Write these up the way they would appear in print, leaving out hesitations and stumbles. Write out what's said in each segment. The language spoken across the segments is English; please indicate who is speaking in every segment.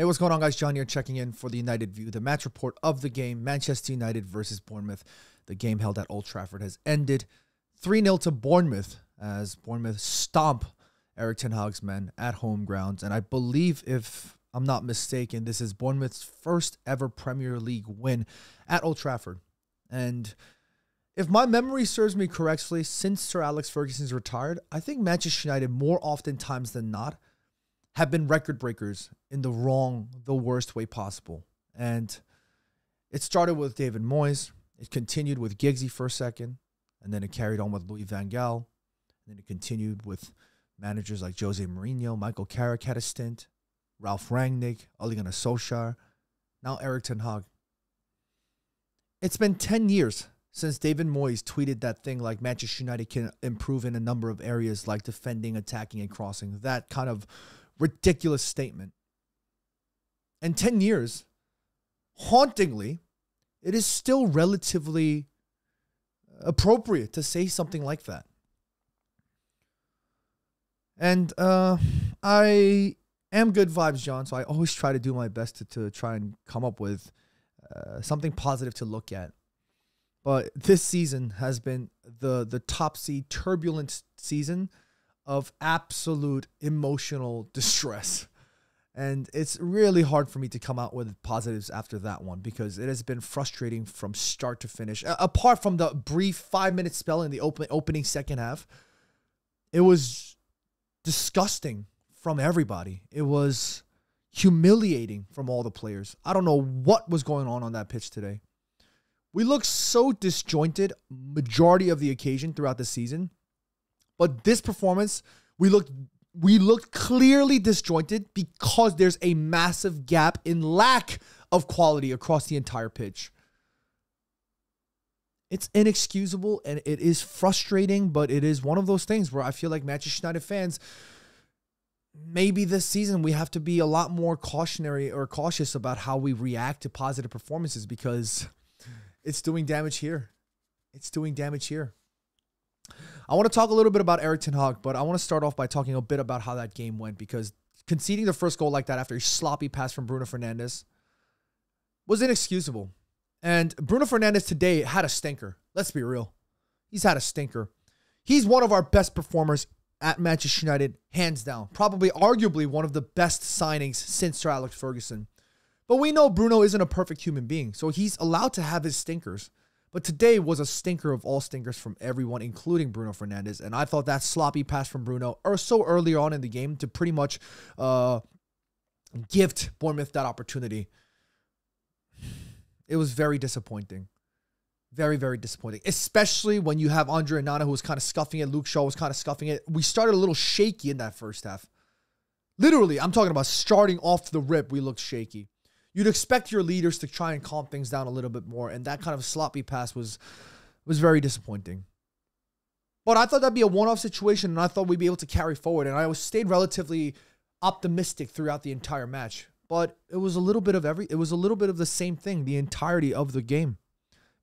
Speaker 1: Hey, what's going on, guys? John here checking in for the United View. The match report of the game, Manchester United versus Bournemouth. The game held at Old Trafford has ended 3-0 to Bournemouth as Bournemouth stomp Erik ten Hag's men at home grounds. And I believe, if I'm not mistaken, this is Bournemouth's first ever Premier League win at Old Trafford. And if my memory serves me correctly, since Sir Alex Ferguson's retired, I think Manchester United, more often times than not, have been record breakers in the worst way possible. And it started with David Moyes. It continued with Giggsy for a second. And then it carried on with Louis van Gaal. And then it continued with managers like Jose Mourinho. Michael Carrick had a stint. Ralph Rangnick. Ole Gunnar Solskjaer. Now Erik ten Hag. It's been 10 years since David Moyes tweeted that thing like Manchester United can improve in a number of areas like defending, attacking, and crossing. That kind of ridiculous statement. And 10 years, hauntingly, it is still relatively appropriate to say something like that. And I am good vibes, John, so I always try to do my best to try and come up with something positive to look at. But this season has been the topsy turbulent season of absolute emotional distress. And it's really hard for me to come out with positives after that one because it has been frustrating from start to finish. Apart from the brief 5-minute spell in the opening second half, it was disgusting from everybody. It was humiliating from all the players. I don't know what was going on that pitch today. We looked so disjointed majority of the occasion throughout the season. But this performance, we looked clearly disjointed because there's a massive gap in lack of quality across the entire pitch. It's inexcusable and it is frustrating, but it is one of those things where I feel like Manchester United fans, maybe this season we have to be a lot more cautionary or cautious about how we react to positive performances because it's doing damage here. It's doing damage here. I want to talk a little bit about Erik ten Hag, but I want to start off by talking a bit about how that game went because conceding the first goal like that after a sloppy pass from Bruno Fernandes was inexcusable. And Bruno Fernandes today had a stinker. Let's be real. He's had a stinker. He's one of our best performers at Manchester United, hands down. Probably, arguably, one of the best signings since Sir Alex Ferguson. But we know Bruno isn't a perfect human being, so he's allowed to have his stinkers. But today was a stinker of all stinkers from everyone, including Bruno Fernandes. And I thought that sloppy pass from Bruno, or so early on in the game, to pretty much gift Bournemouth that opportunity. It was very disappointing. Very, very disappointing. Especially when you have Andre Onana, who was kind of scuffing it. Luke Shaw was kind of scuffing it. We started a little shaky in that first half. Literally, I'm talking about starting off the rip, we looked shaky. You'd expect your leaders to try and calm things down a little bit more, and that kind of sloppy pass was very disappointing. But I thought that'd be a one-off situation, and I thought we'd be able to carry forward, and I stayed relatively optimistic throughout the entire match. But it was a little bit of the same thing the entirety of the game.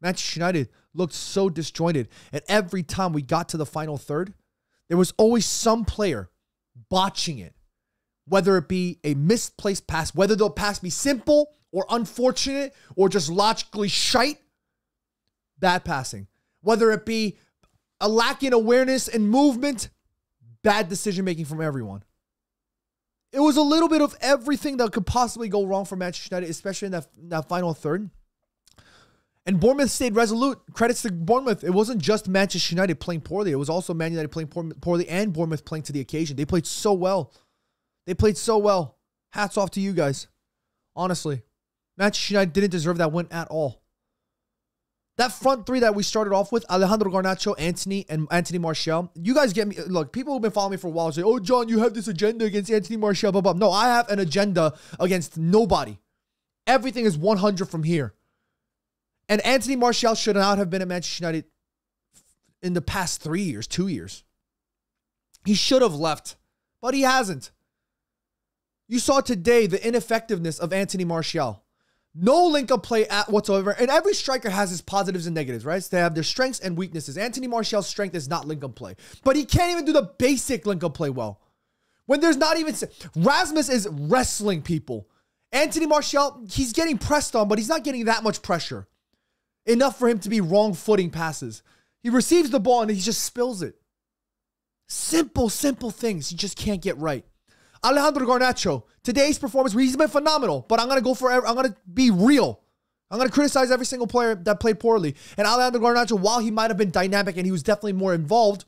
Speaker 1: Manchester United looked so disjointed, and every time we got to the final third, there was always some player botching it. Whether it be a misplaced pass, whether they'll pass be simple or unfortunate or just logically shite, bad passing. Whether it be a lack in awareness and movement, bad decision-making from everyone. It was a little bit of everything that could possibly go wrong for Manchester United, especially in that final third. And Bournemouth stayed resolute. Credits to Bournemouth. It wasn't just Manchester United playing poorly. It was also Man United playing poorly and Bournemouth playing to the occasion. They played so well. They played so well. Hats off to you guys. Honestly. Manchester United didn't deserve that win at all. That front three that we started off with, Alejandro Garnacho, Antony, and Anthony Martial. You guys get me. Look, people who've been following me for a while say, oh, John, you have this agenda against Anthony Martial, blah, blah. No, I have an agenda against nobody. Everything is 100 from here. And Anthony Martial should not have been at Manchester United in the past 3 years, 2 years. He should have left, but he hasn't. You saw today the ineffectiveness of Anthony Martial. No link-up play whatsoever. And every striker has his positives and negatives, right? So they have their strengths and weaknesses. Anthony Martial's strength is not link-up play. But he can't even do the basic link-up play well. When there's not even... Rasmus is wrestling people. Anthony Martial, he's getting pressed on, but he's not getting that much pressure. Enough for him to be wrong-footing passes. He receives the ball and he just spills it. Simple things you just can't get right. Alejandro Garnacho, today's performance, he's been phenomenal, but I'm going to be real. I'm going to criticize every single player that played poorly. And Alejandro Garnacho, while he might have been dynamic and he was definitely more involved,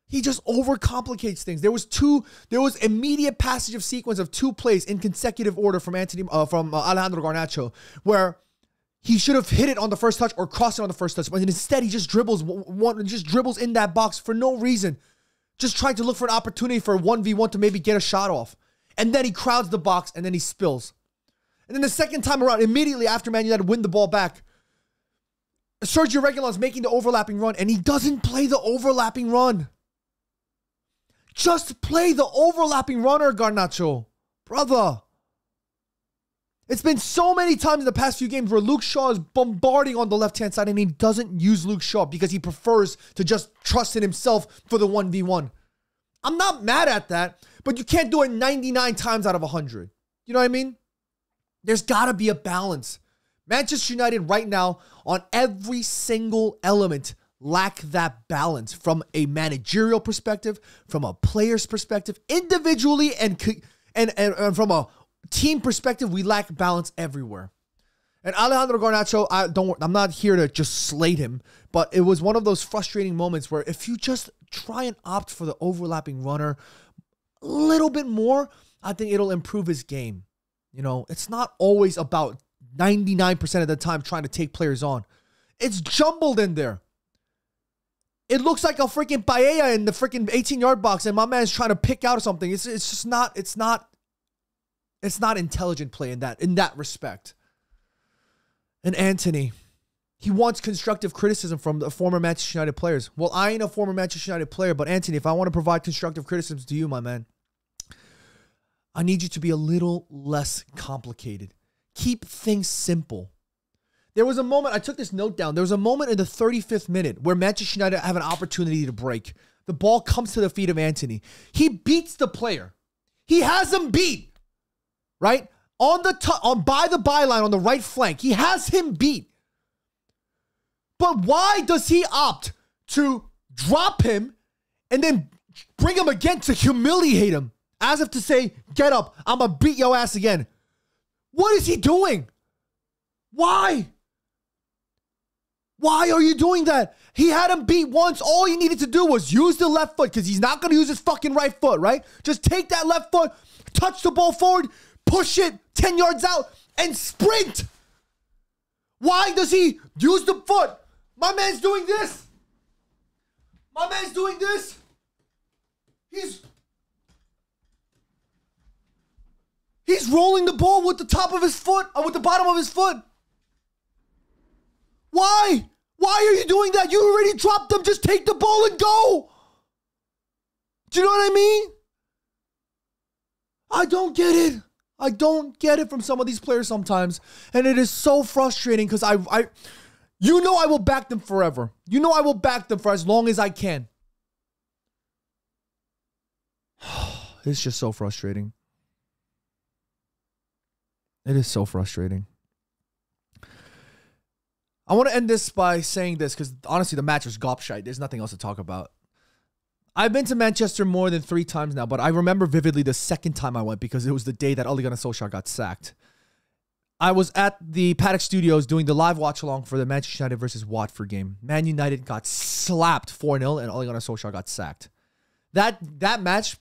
Speaker 1: he just overcomplicates things. There was immediate passage of sequence of 2 plays in consecutive order from Alejandro Garnacho, where he should have hit it on the first touch or crossed it on the first touch, but instead he just dribbles in that box for no reason, just trying to look for an opportunity for a 1v1 to maybe get a shot off. And then he crowds the box and then he spills. And then the second time around, immediately after Man United win the ball back, Sergio Reguilon's making the overlapping run and he doesn't play the overlapping run. Just play the overlapping runner, Garnacho. Brother. It's been so many times in the past few games where Luke Shaw is bombarding on the left-hand side and he doesn't use Luke Shaw because he prefers to just trust in himself for the 1v1. I'm not mad at that, but you can't do it 99 times out of 100. You know what I mean? There's got to be a balance. Manchester United right now, on every single element, lack that balance from a managerial perspective, from a player's perspective, individually, and from a team perspective, we lack balance everywhere. And Alejandro Garnacho, I'm not here to just slate him, but it was one of those frustrating moments where if you just try and opt for the overlapping runner a little bit more, I think it'll improve his game. You know, it's not always about 99% of the time trying to take players on. It's jumbled in there. It looks like a freaking paella in the freaking 18-yard box and my man's trying to pick out something. It's just not, it's not intelligent play in that respect. And Anthony, he wants constructive criticism from the former Manchester United players. Well, I ain't a former Manchester United player, but Anthony, if I want to provide constructive criticisms to you, my man, I need you to be a little less complicated. Keep things simple. There was a moment, I took this note down. There was a moment in the 35th minute where Manchester United have an opportunity to break. The ball comes to the feet of Anthony. He beats the player. He has him beat. Right? By the byline on the right flank. He has him beat. But why does he opt to drop him and then bring him again to humiliate him? As if to say, get up, I'm going to beat your ass again. What is he doing? Why? Why are you doing that? He had him beat once. All he needed to do was use the left foot because he's not going to use his fucking right foot, right? Just take that left foot, touch the ball forward, push it 10 yards out, and sprint. Why does he use the foot? My man's doing this. My man's doing this. He's rolling the ball with the top of his foot, or with the bottom of his foot. Why? Why are you doing that? You already dropped them. Just take the ball and go. Do you know what I mean? I don't get it. I don't get it from some of these players sometimes. And it is so frustrating because I will back them forever. You know I will back them for as long as I can. It's just so frustrating. It is so frustrating. I want to end this by saying this because honestly, the match was gobshite. There's nothing else to talk about. I've been to Manchester more than 3 times now, but I remember vividly the second time I went because it was the day that Ole Gunnar Solskjaer got sacked. I was at the Paddock Studios doing the live watch-along for the Manchester United versus Watford game. Man United got slapped 4-0 and Ole Gunnar Solskjaer got sacked. That match,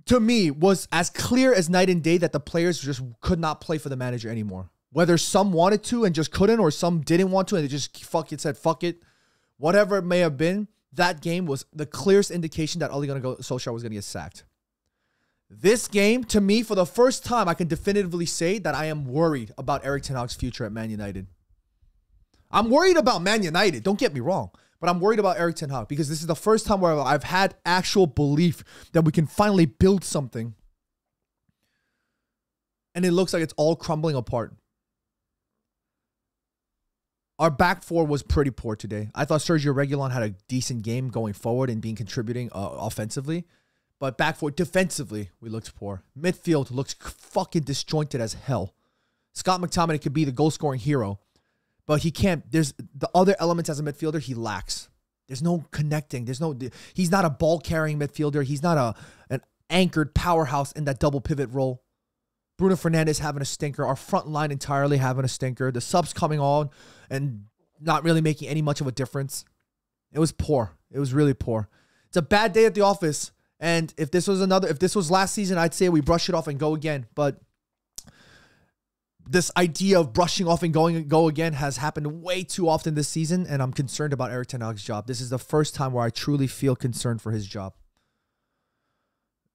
Speaker 1: to me, was as clear as night and day that the players just could not play for the manager anymore. Whether some wanted to and just couldn't, or some didn't want to and they just said, fuck it. Whatever it may have been, that game was the clearest indication that Ole Gunnar Solskjaer was going to get sacked. This game, to me, for the first time, I can definitively say that I am worried about Erik ten Hag's future at Man United. I'm worried about Man United, don't get me wrong, but I'm worried about Erik ten Hag because this is the first time where I've had actual belief that we can finally build something. And it looks like it's all crumbling apart. Our back four was pretty poor today. I thought Sergio Reguilon had a decent game going forward and contributing offensively. But back four, defensively, we looked poor. Midfield looks fucking disjointed as hell. Scott McTominay could be the goal-scoring hero, but he can't. There's the other elements as a midfielder he lacks. There's no connecting. He's not a ball-carrying midfielder. He's not an anchored powerhouse in that double pivot role. Bruno Fernandes having a stinker. Our front line entirely having a stinker. The subs coming on and not really making any much of a difference. It was poor. It was really poor. It's a bad day at the office. And if this was last season, I'd say we brush it off and go again. But this idea of brushing off and go again has happened way too often this season, and I'm concerned about Erik ten Hag's job. This is the first time where I truly feel concerned for his job.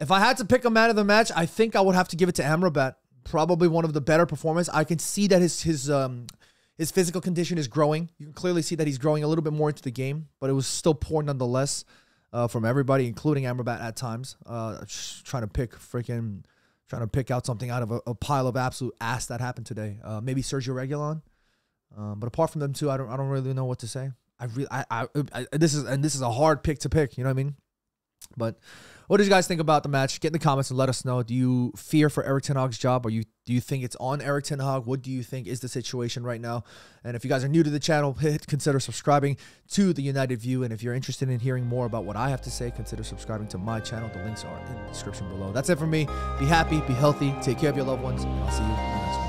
Speaker 1: If I had to pick a man of the match, I think I would have to give it to Amrabat. Probably one of the better performers. I can see that his physical condition is growing. You can clearly see that he's growing a little bit more into the game, but it was still poor nonetheless from everybody, including Amrabat at times. Trying to pick out something out of a pile of absolute ass that happened today. Maybe Sergio Reguilon. But apart from them two, I don't really know what to say. This is a hard pick to pick, you know what I mean? But what did you guys think about the match? Get in the comments and let us know. Do you fear for Erik ten Hag's job, or do you think it's on Erik ten Hag? What do you think is the situation right now? And if you guys are new to the channel, consider subscribing to the United View. And if you're interested in hearing more about what I have to say, consider subscribing to my channel. The links are in the description below. That's it from me. Be happy, be healthy, take care of your loved ones, and I'll see you in the next one.